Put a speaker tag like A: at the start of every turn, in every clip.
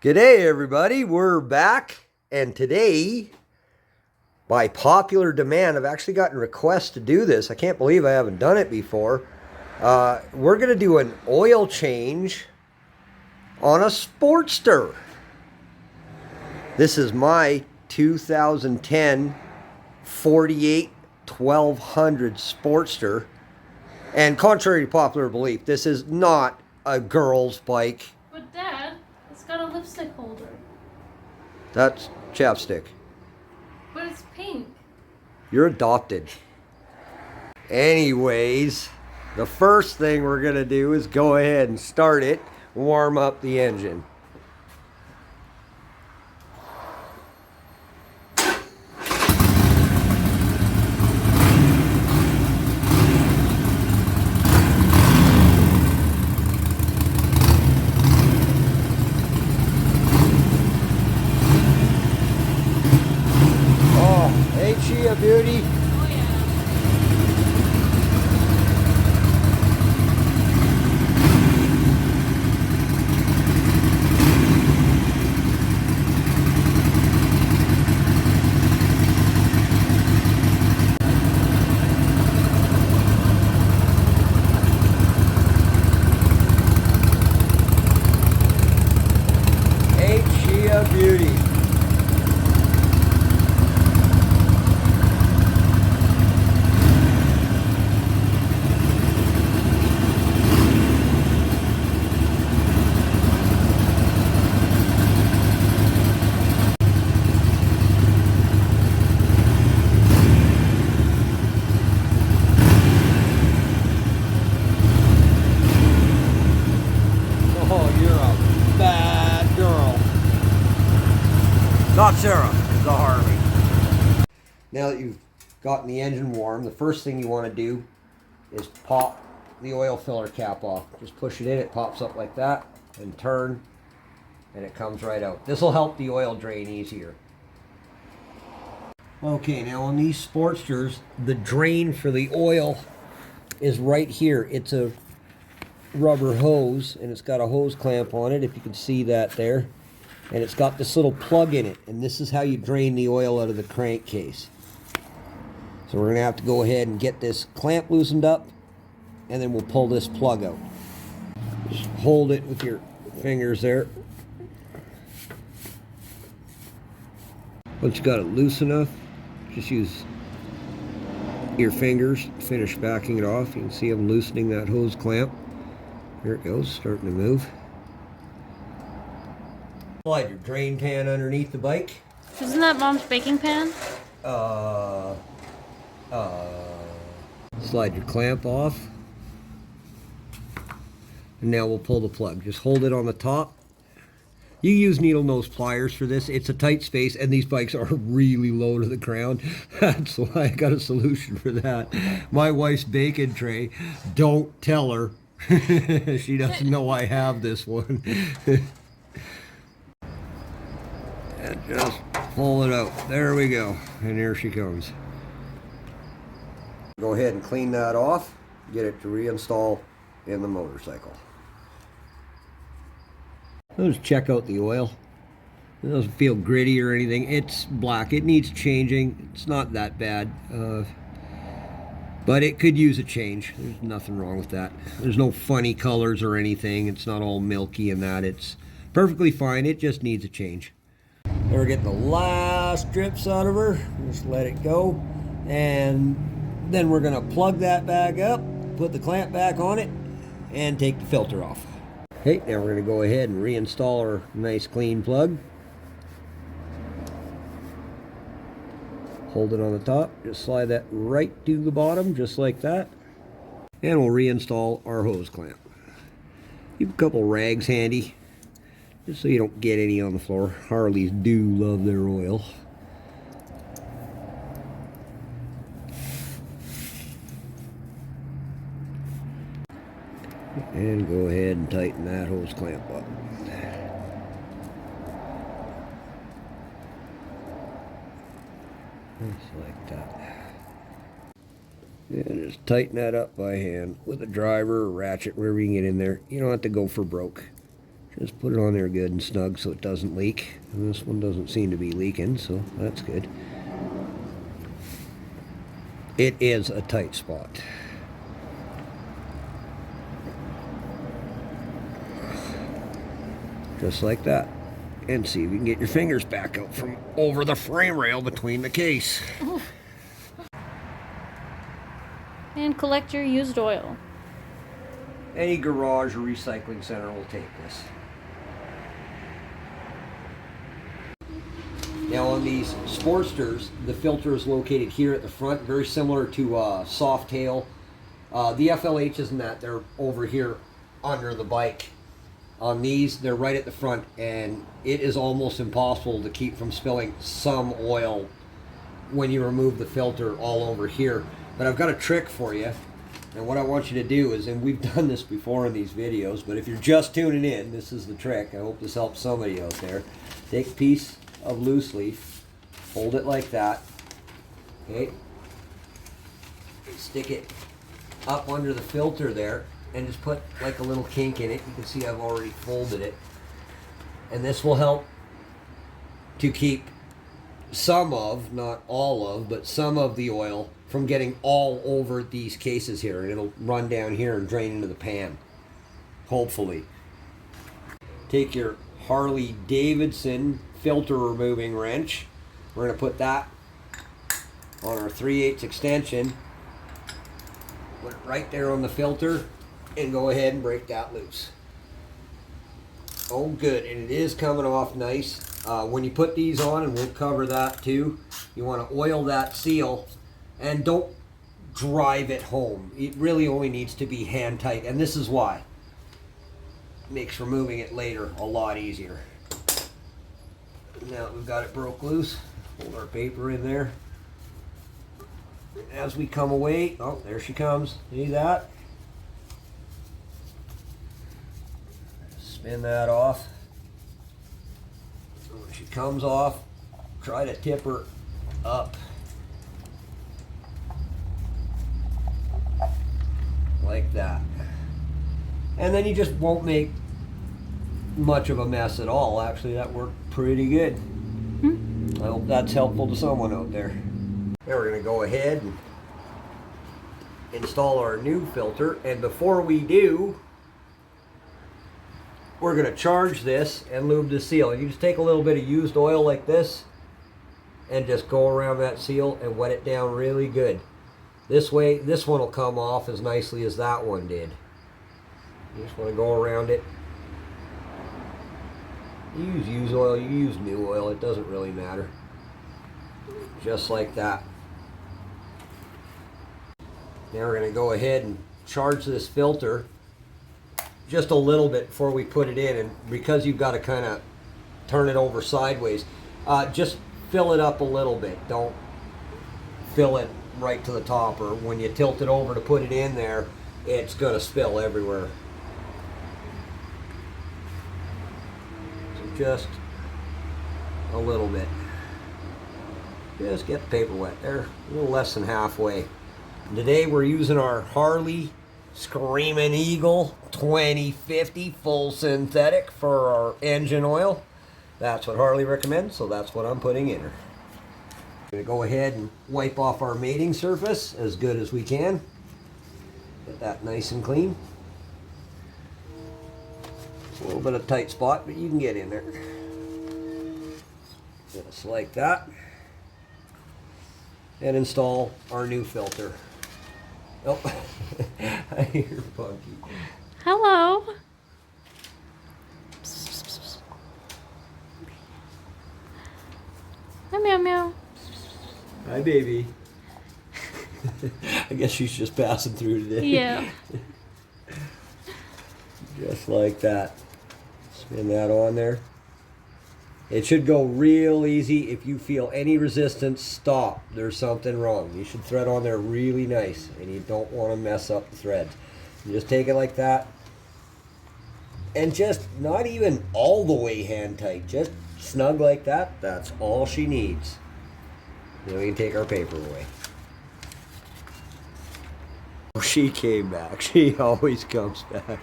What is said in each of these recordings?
A: G'day everybody, we're back, and today, by popular demand, I've actually gotten requests to do this. I can't believe I haven't done it before. We're going to do an oil change on a Sportster. This is my 2010 48 1200 Sportster, and contrary to popular belief, this is not a girl's bike.
B: But Dad, it's got a lipstick holder.
A: That's chapstick.
B: But it's pink.
A: You're adopted. Anyways, the first thing we're going to do is go ahead and start it, warm up the engine. Ain't she a beauty?
B: Oh yeah.
A: Ain't she a beauty? Oh, you're a bad girl. Not Sarah, the Harley. Now that you've gotten the engine warm, the first thing you want to do is pop the oil filler cap off. Just push it in, it pops up like that, and turn, and it comes right out. This will help the oil drain easier. Okay, now on these Sportsters, the drain for the oil is right here. It's a rubber hose, and it's got a hose clamp on it, if you can see that there. And it's got this little plug in it, and this is how you drain the oil out of the crankcase. So we're going to have to go ahead and get this clamp loosened up, and then we'll pull this plug out. Just hold it with your fingers there. Once you got it loose enough, just use your fingers to finish backing it off. You can see I'm loosening that hose clamp. Here it goes, starting to move. Slide your drain pan underneath the bike.
B: Isn't that Mom's baking pan?
A: Slide your clamp off. And now we'll pull the plug. Just hold it on the top. You use needle nose pliers for this. It's a tight space, and these bikes are really low to the ground. That's why I got a solution for that. My wife's bacon tray, don't tell her. She doesn't know I have this one. And just pull it out. There we go. And here she comes. Go ahead and clean that off. Get it to reinstall in the motorcycle. Let's check out the oil. It doesn't feel gritty or anything. It's black. It needs changing. It's not that bad. But it could use a change. There's nothing wrong with that. There's no funny colors or anything. It's not all milky and that. It's perfectly fine. It just needs a change. We're getting the last drips out of her. Just let it go. And then we're going to plug that bag up, put the clamp back on it, and take the filter off. Okay, now we're going to go ahead and reinstall our nice clean plug. Hold it on the top, just slide that right to the bottom, just like that. And we'll reinstall our hose clamp. Keep a couple rags handy, just so you don't get any on the floor. Harleys do love their oil. And go ahead and tighten that hose clamp up. Just like that. And just tighten that up by hand with a driver or ratchet, wherever you can get in there. You don't have to go for broke. Just put it on there good and snug so it doesn't leak. And this one doesn't seem to be leaking, so that's good. It is a tight spot. Just like that. And see if you can get your fingers back out from over the frame rail between the case.
B: And collect your used oil.
A: Any garage or recycling center will take this. Now on these Sportsters, the filter is located here at the front, very similar to Softail. The FLH isn't that, they're over here under the bike. On these, they're right at the front, and it is almost impossible to keep from spilling some oil when you remove the filter all over here. But I've got a trick for you, and what I want you to do is, and we've done this before in these videos, but if you're just tuning in, this is the trick. I hope this helps somebody out there. Take a piece of loose leaf, hold it like that, okay, stick it up under the filter there, and just put like a little kink in it. You can see I've already folded it, and this will help to keep some of, not all of, but some of the oil from getting all over these cases here, and it'll run down here and drain into the pan, hopefully. Take your Harley Davidson filter removing wrench. We're going to put that on our 3/8 extension, put it right there on the filter, and go ahead and break that loose. Oh good, and it is coming off nice. When you put these on, and we'll cover that too, you want to oil that seal, and don't drive it home. It really only needs to be hand tight, and this is why. It makes removing it later a lot easier. Now that we've got it broke loose, hold our paper in there. As we come away, oh, there she comes. See that? Spin that off. When she comes off, try to tip her up. Like that. And then you just won't make much of a mess at all. Actually, that worked pretty good. I hope that's helpful to someone out there. Now we're going to go ahead and install our new filter, and before we do, we're going to charge this and lube the seal. You just take a little bit of used oil like this and just go around that seal and wet it down really good. This way, this one will come off as nicely as that one did. You just want to go around it. You use used oil, you use new oil, it doesn't really matter. Just like that. Now we're going to go ahead and charge this filter just a little bit before we put it in, and because you've got to kind of turn it over sideways, just fill it up a little bit. Don't fill it right to the top, or when you tilt it over to put it in there, it's going to spill everywhere. So just a little bit. Just get the paper wet there, a little less than halfway. And today we're using our Harley Screaming Eagle 2050 full synthetic for our engine oil. That's what Harley recommends, so that's what I'm putting in her. We're going to go ahead and wipe off our mating surface as good as we can. Get that nice and clean. It's a little bit of a tight spot, but you can get in there. Just like that. And install our new filter. Oh, I hear Punky.
B: Hello. Meow meow meow.
A: Hi, baby. I guess she's just passing through today.
B: Yeah.
A: Just like that. Spin that on there. It should go real easy. If you feel any resistance, stop. There's something wrong. You should thread on there really nice, and you don't want to mess up the threads. You just take it like that, and just not even all the way hand tight, just snug like that. That's all she needs. Then we can take our paper away. She came back. She always comes back.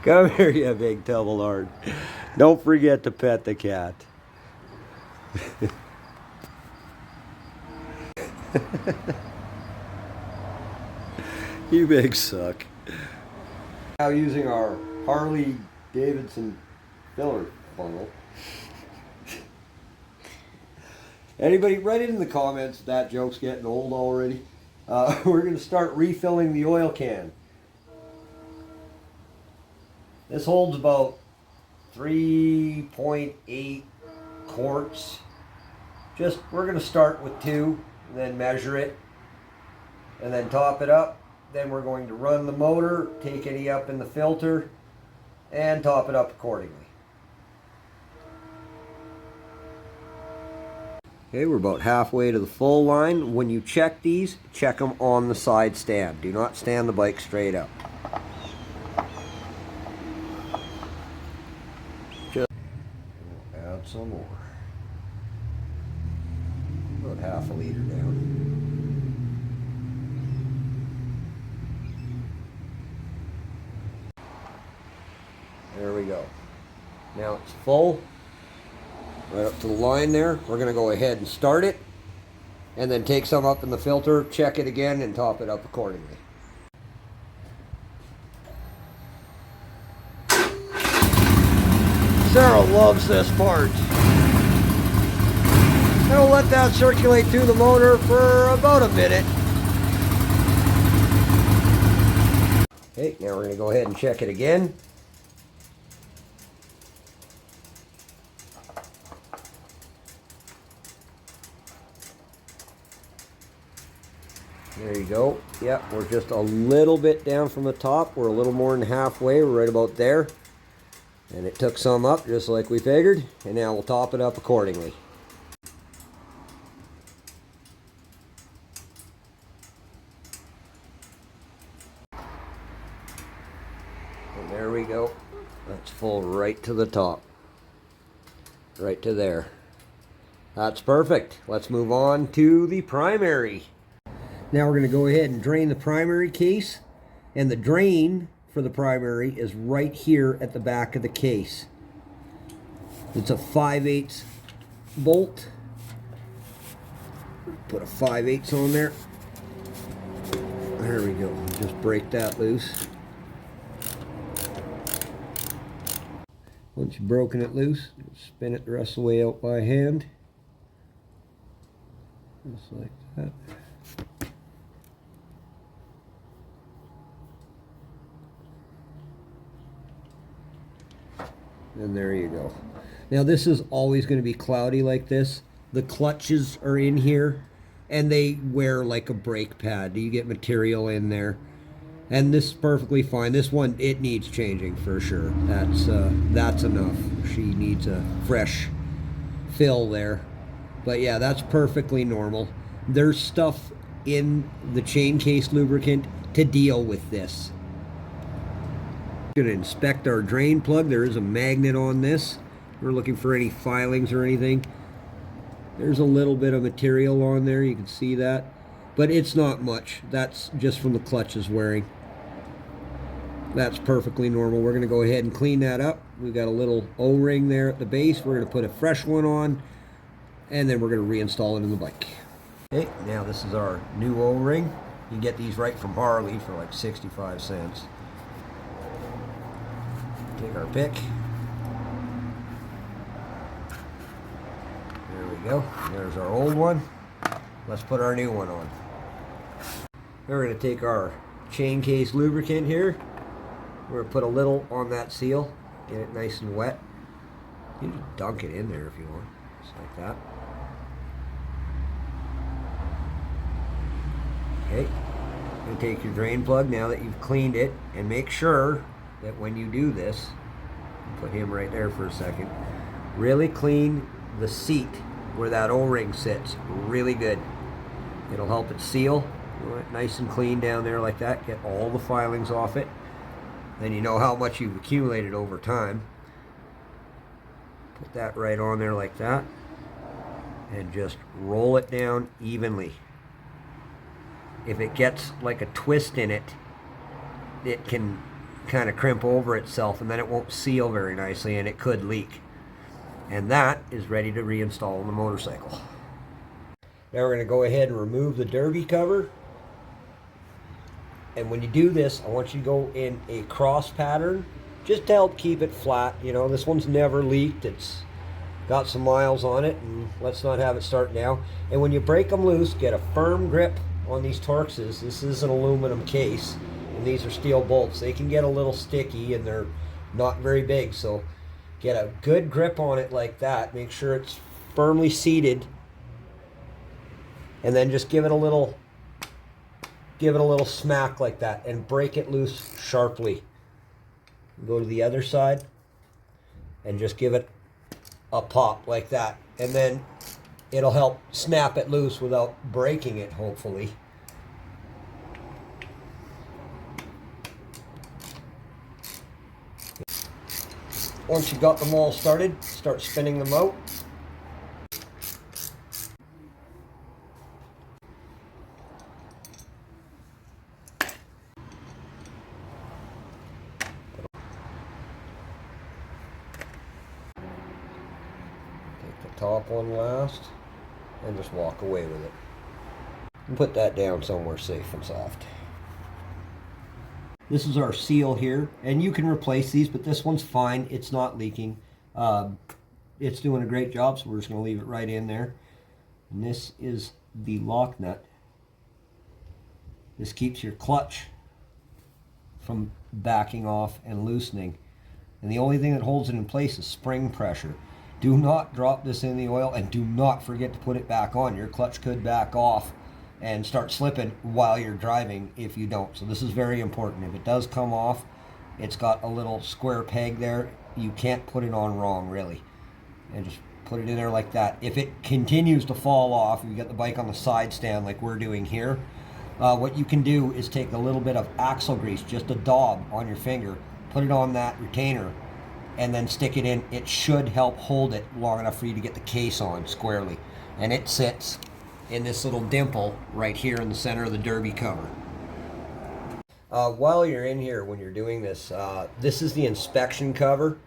A: Come here, you big tumbleard. Don't forget to pet the cat. You big suck. Now using our Harley Davidson filler funnel. Anybody write it in the comments if that joke's getting old already. We're going to start refilling the oil can. This holds about 3.8 quarts. We're going to start with 2, and then measure it, and then top it up. Then we're going to run the motor, take any up in the filter, and top it up accordingly. Okay, we're about halfway to the full line. When you check these, check them on the side stand. Do not stand the bike straight up. Just add some more. About half a liter down. There we go. Now it's full. Right up to the line there. We're going to go ahead and start it. And then take some up in the filter, check it again, and top it up accordingly. Sarah loves this part. And we'll let that circulate through the motor for about a minute. Okay, now we're going to go ahead and check it again. There you go. Yeah, we're just a little bit down from the top. We're a little more than halfway. We're right about there. And it took some up, just like we figured. And now we'll top it up accordingly. And there we go. That's full right to the top. Right to there. That's perfect. Let's move on to the primary. Now we're going to go ahead and drain the primary case, and the drain for the primary is right here at the back of the case. It's a 5/8 bolt. Put a 5/8 on there. There we go. Just break that loose. Once you've broken it loose, spin it the rest of the way out by hand. Just like that. And there you go. Now this is always going to be cloudy like this. The clutches are in here and they wear like a brake pad. You get material in there. And this is perfectly fine. This one, it needs changing for sure. That's enough. She needs a fresh fill there. But yeah, that's perfectly normal. There's stuff in the chain case lubricant to deal with this. Going to inspect our drain plug. There is a magnet on this. We're looking for any filings or anything. There's a little bit of material on there, you can see that, but it's not much. That's just from the clutches wearing. That's perfectly normal. We're going to go ahead and clean that up. We've got a little O-ring there at the base. We're going to put a fresh one on, and then we're going to reinstall it in the bike. Okay, now this is our new O-ring. You can get these right from Harley for like 65 cents. Take our pick. There we go. There's our old one. Let's put our new one on. We're going to take our chain case lubricant here. We're going to put a little on that seal. Get it nice and wet. You can just dunk it in there if you want. Just like that. Okay. You're going to take your drain plug now that you've cleaned it, and make sure that when you do this, put him right there for a second, really clean the seat where that O-ring sits really good. It'll help it seal. You want it nice and clean down there like that. Get all the filings off it. Then you know how much you've accumulated over time. Put that right on there like that, and just roll it down evenly. If it gets like a twist in it, it can kind of crimp over itself, and then it won't seal very nicely, and it could leak. And that is ready to reinstall on the motorcycle. Now we're going to go ahead and remove the derby cover. And when you do this, I want you to go in a cross pattern just to help keep it flat. You know, this one's never leaked. It's got some miles on it, and let's not have it start now. And when you break them loose, get a firm grip on these Torxes. This is an aluminum case, and these are steel bolts. They can get a little sticky, and they're not very big, so get a good grip on it like that. Make sure it's firmly seated, and then just give it a little smack like that, and break it loose sharply. Go to the other side, and just give it a pop like that, and then it'll help snap it loose without breaking it, hopefully. Once you've got them all started, start spinning them out. Take the top one last, and just walk away with it. And put that down somewhere safe and soft. This is our seal here, and you can replace these, but this one's fine. It's not leaking. It's doing a great job, so we're just going to leave it right in there. And this is the lock nut. This keeps your clutch from backing off and loosening. And the only thing that holds it in place is spring pressure. Do not drop this in the oil, and do not forget to put it back on. Your clutch could back off and start slipping while you're driving if you don't. So this is very important. If it does come off, it's got a little square peg there. You can't put it on wrong, really. And just put it in there like that. If it continues to fall off, you got the bike on the side stand like we're doing here, what you can do is take a little bit of axle grease, just a daub on your finger, put it on that retainer, and then stick it in. It should help hold it long enough for you to get the case on squarely. And it sits in this little dimple right here in the center of the derby cover. While you're in here, when you're doing this, this is the inspection cover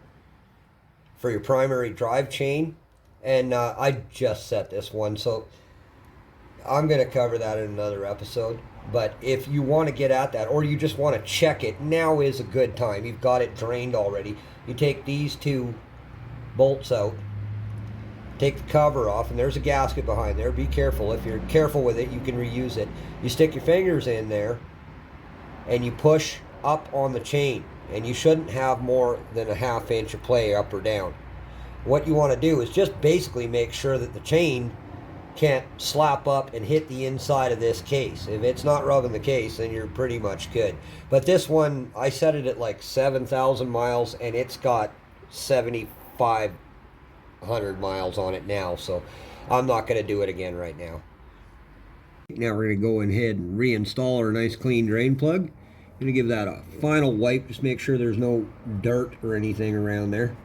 A: for your primary drive chain, and I just set this one, so I'm going to cover that in another episode. But if you want to get at that, or you just want to check it, now is a good time. You've got it drained already. You take these two bolts out, take the cover off, and there's a gasket behind there. Be careful. If you're careful with it, you can reuse it. You stick your fingers in there, and you push up on the chain, and you shouldn't have more than a 1/2 inch of play up or down. What you want to do is just basically make sure that the chain can't slap up and hit the inside of this case. If it's not rubbing the case, then you're pretty much good. But this one, I set it at like 7,000 miles, and it's got 7,500 miles on it now, so I'm not going to do it again right now. Now we're going to go ahead and reinstall our nice clean drain plug. I'm going to give that a final wipe, just make sure there's no dirt or anything around there.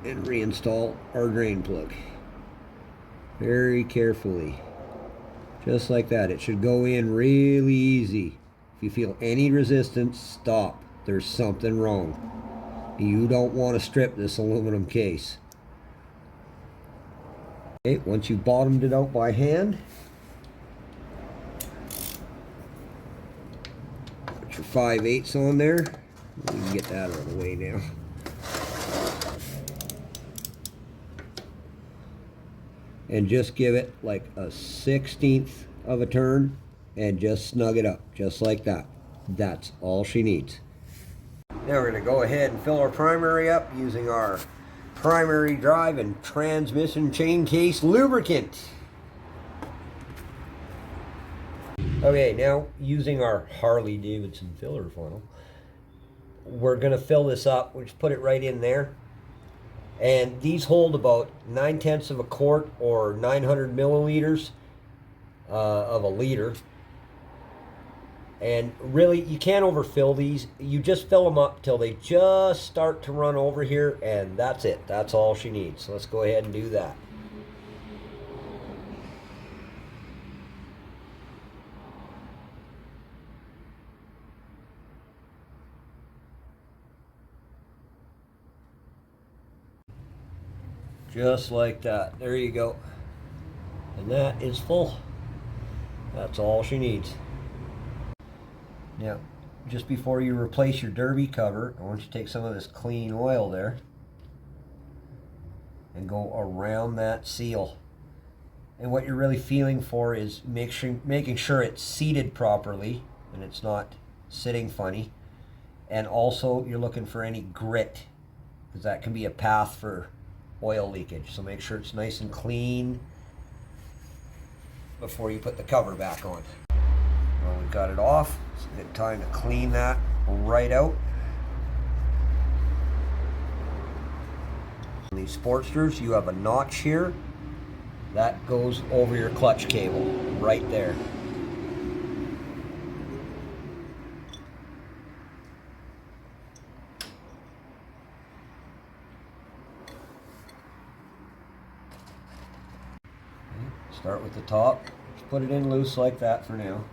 A: And reinstall our drain plug very carefully, just like that. It should go in really easy. If you feel any resistance, stop. There's something wrong. You don't want to strip this aluminum case. Okay, once you've bottomed it out by hand, put your 5/8 on there. We can get that out of the way now. And just give it like a 1/16 of a turn, and just snug it up, just like that. That's all she needs. Now we're going to go ahead and fill our primary up using our primary drive and transmission chain case lubricant. Okay, now using our Harley Davidson filler funnel, we're going to fill this up. We'll just put it right in there. And these hold about 9/10 of a quart, or 900 milliliters of a liter. And really, you can't overfill these. You just fill them up till they just start to run over here, and that's it. That's all she needs. So let's go ahead and do that. Just like that. There you go. And that is full. That's all she needs. Now, just before you replace your derby cover, I want you to take some of this clean oil there and go around that seal. And what you're really feeling for is making sure it's seated properly and it's not sitting funny. And also you're looking for any grit, because that can be a path for oil leakage. So make sure it's nice and clean before you put the cover back on. Well, we've got it off. It's a good time to clean that right out. On these Sportsters, you have a notch here that goes over your clutch cable right there. Start with the top. Just put it in loose like that for now.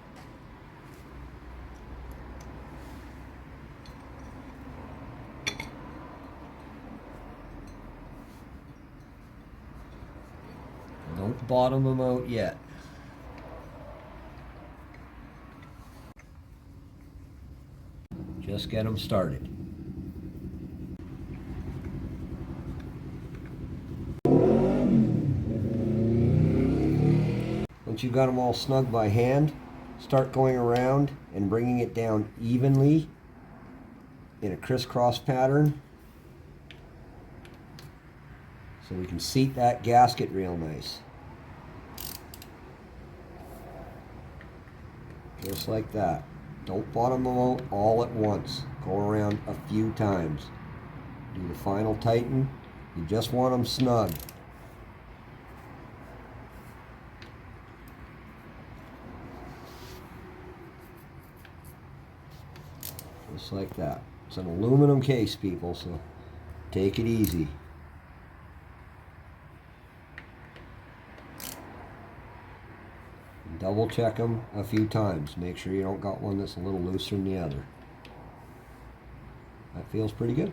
A: Don't bottom them out yet. Just get them started. Once you've got them all snug by hand, start going around and bringing it down evenly in a crisscross pattern so we can seat that gasket real nice. Just like that. Don't bottom them out all at once. Go around a few times. Do the final tighten. You just want them snug. Just like that. It's an aluminum case, people, so take it easy. Double check them a few times. Make sure you don't got one that's a little looser than the other. That feels pretty good.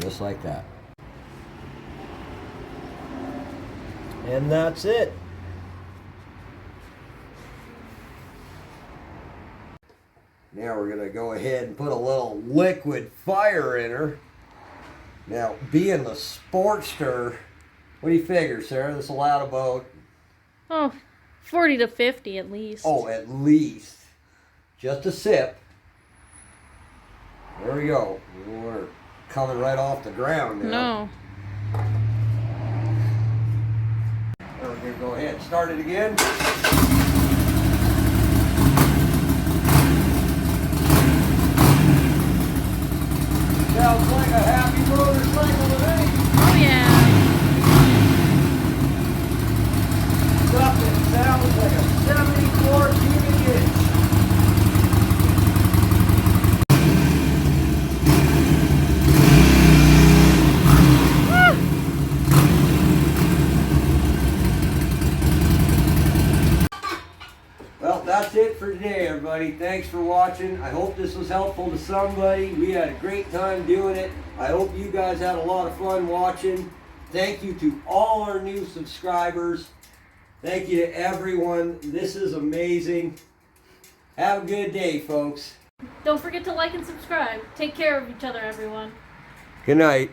A: Just like that. And that's it. Now we're going to go ahead and put a little liquid fire in her. Now, being the Sportster, what do you figure, Sarah? This will add about...
B: Oh, 40 to 50 at least.
A: Oh, at least. Just a sip. There we go. We're coming right off the ground now.
B: No.
A: Now we're going to go ahead and start it again. Sounds like a happy motorcycle to me.
B: Oh yeah.
A: Something sounds like a 74 cubic inch. Well, that's it for today, everybody. Thanks for watching. I hope this was helpful to somebody. We had a great time doing it. I hope you guys had a lot of fun watching. Thank you to all our new subscribers. Thank you to everyone. This is amazing. Have a good day, folks.
B: Don't forget to like and subscribe. Take care of each other, everyone.
A: Good night.